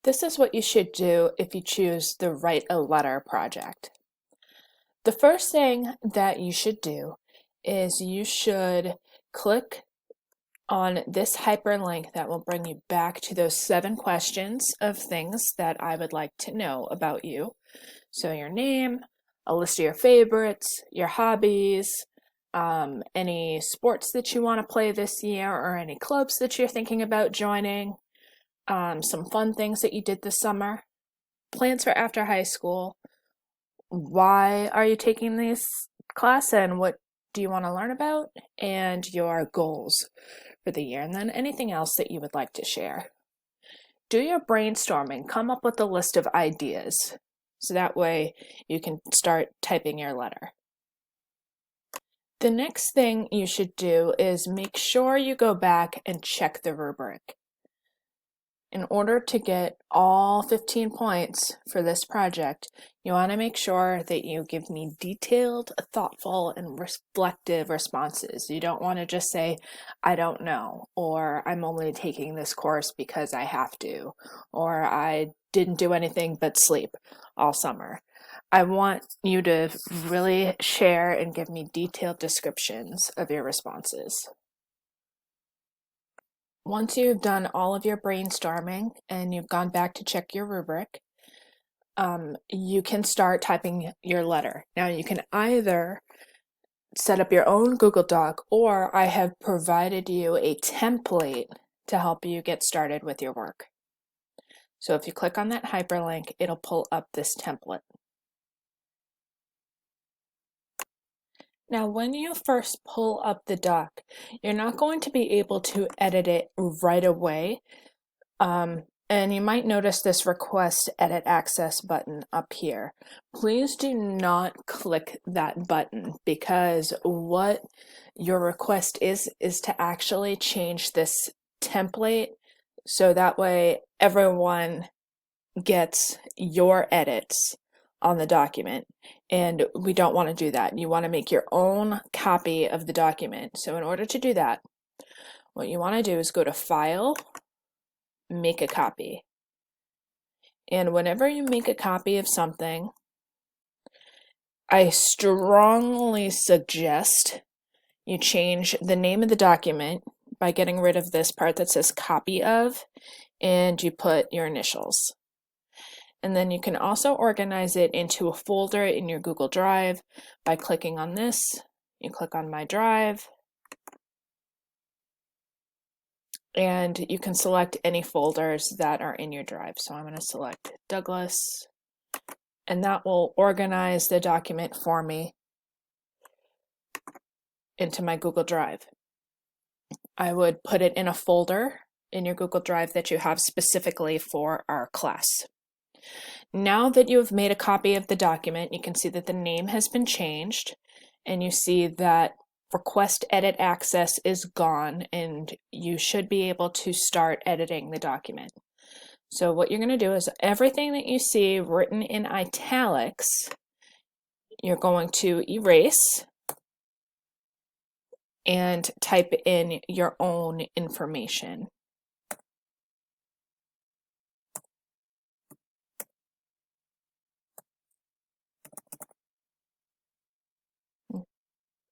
This is what you should do if you choose the Write a Letter project. The first thing that you should do is you should click on this hyperlink that will bring you back to those 7 questions of things that I would like to know about you. So your name, a list of your favorites, your hobbies, any sports that you want to play this year or any clubs that you're thinking about joining, some fun things that you did this summer, plans for after high school, why are you taking this class and what do you want to learn about, and your goals for the year, and then anything else that you would like to share. Do your brainstorming, come up with a list of ideas, so that way you can start typing your letter. The next thing you should do is make sure you go back and check the rubric. In order to get all 15 points for this project, you want to make sure that you give me detailed, thoughtful, and reflective responses. You don't want to just say, I don't know, or I'm only taking this course because I have to, or I didn't do anything but sleep all summer. I want you to really share and give me detailed descriptions of your responses. Once you've done all of your brainstorming and you've gone back to check your rubric, you can start typing your letter. Now you can either set up your own Google Doc, or I have provided you a template to help you get started with your work. So if you click on that hyperlink, it'll pull up this template. Now, when you first pull up the doc, you're not going to be able to edit it right away. And you might notice this Request Edit Access button up here. Please do not click that button, because what your request is to actually change this template so that way everyone gets your edits on the document, and we don't want to do that. You want to make your own copy of the document. So in order to do that, what you want to do is go to File, Make a Copy. And whenever you make a copy of something, I strongly suggest you change the name of the document by getting rid of this part that says Copy Of, and you put your initials. And then you can also organize it into a folder in your Google Drive by clicking on this. You click on My Drive, and you can select any folders that are in your drive. So I'm going to select Douglas, and that will organize the document for me into my Google Drive. I would put it in a folder in your Google Drive that you have specifically for our class. Now that you have made a copy of the document, you can see that the name has been changed, and you see that Request Edit Access is gone, and you should be able to start editing the document. So what you're going to do is everything that you see written in italics, you're going to erase and type in your own information.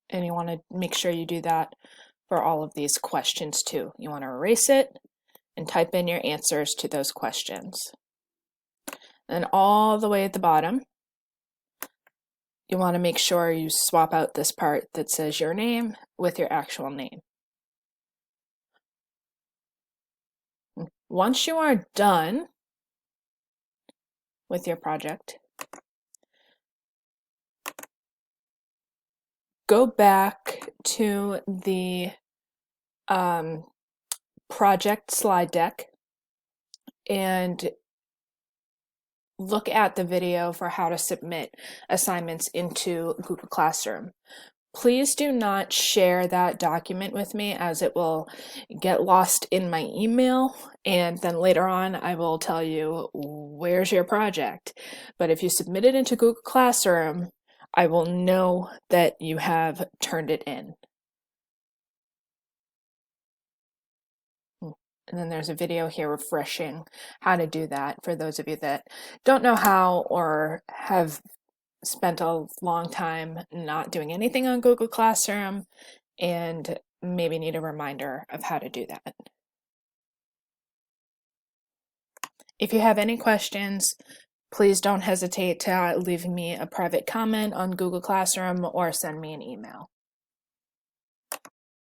And you want to make sure you do that for all of these questions too. You want to erase it and type in your answers to those questions. And all the way at the bottom, you want to make sure you swap out this part that says your name with your actual name. Once you are done with your project, go back to the project slide deck and look at the video for how to submit assignments into Google Classroom. Please do not share that document with me, as it will get lost in my email, and then later on I will tell you, where's your project? But if you submit it into Google Classroom, I will know that you have turned it in. And then there's a video here refreshing how to do that for those of you that don't know how or have spent a long time not doing anything on Google Classroom and maybe need a reminder of how to do that. If you have any questions, please don't hesitate to leave me a private comment on Google Classroom or send me an email.